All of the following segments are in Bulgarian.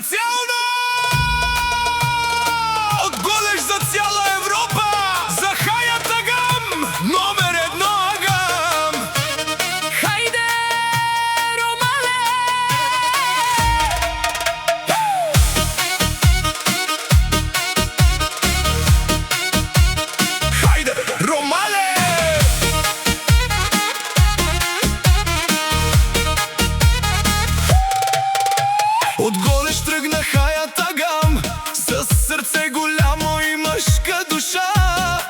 Специално голеж за цяла Европа, за Хаят Агам, номер едно Агам. Хайде, Ромале! Хайде, Ромале! От голеж тръгна Хаят Агам, със сърце голямо и мъжка душа.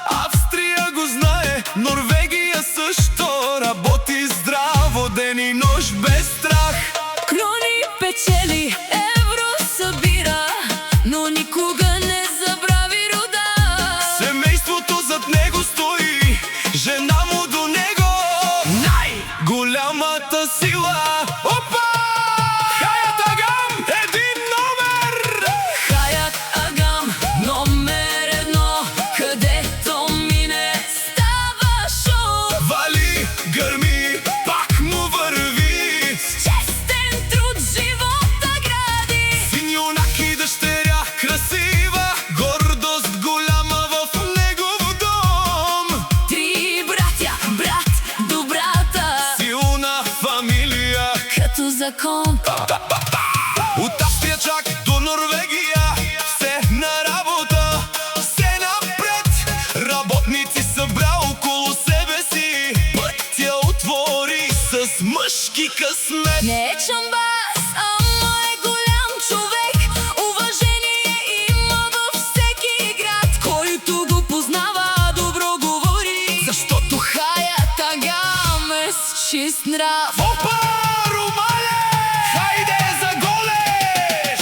Австрия го знае, Норвегия също, работи здраво ден и нощ без страх. Клони печели, евро събира, но никога не забрави рода. Семейството зад него стои, жена му до него, най-голямата сила. Опа! Хаят Агам, един номер! Хаят Агам, номер едно, където мине става шоу. Вали, гърми, пак му върви, С честен труд живота гради. син юнак и дъщеря красива, гордост голяма в негов дом. Три братя, брат до брата, Силна фамилия, като закон. от Австрия чак до Норвегия, все на работа, все напред. Работници събра около себе си, пътя отвори с мъжки късмет. Не е чамбас, ама е голям човек. Уважение има във всеки град. Който го познава, добро говори, защото Хаят Агам е с чист нрав. Опа, Ромале! Хайде за голеж!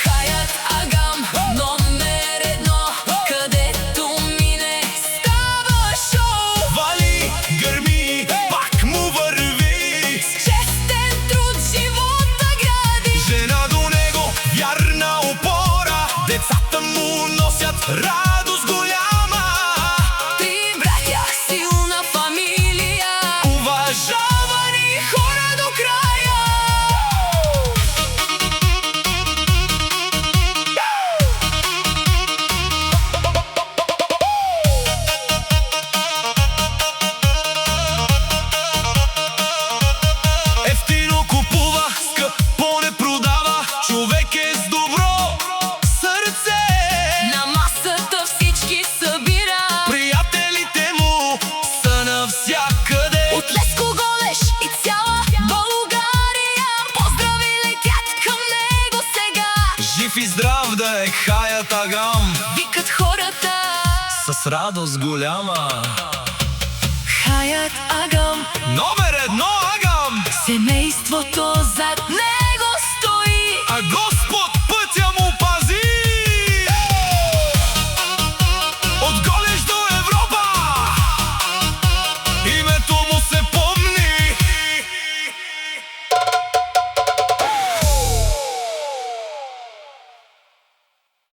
Хаят Агам, номер едно, където мине става шоу. Вали, гърми, пак му върви, С честен труд живота гради. жена до него, вярна опора, децата му носят радост голяма. Три братя, силна фамилия, Уважавани хора до края. Ефтино купува, скъпо не продава, човек е с добро сърце. на масата всички събира. Приятелите му са навсякъде. От Леско Голеж и цяла България поздрави летят към него сега. Жив и здрав да е Хаят Агам, Викат хората. с радост голяма.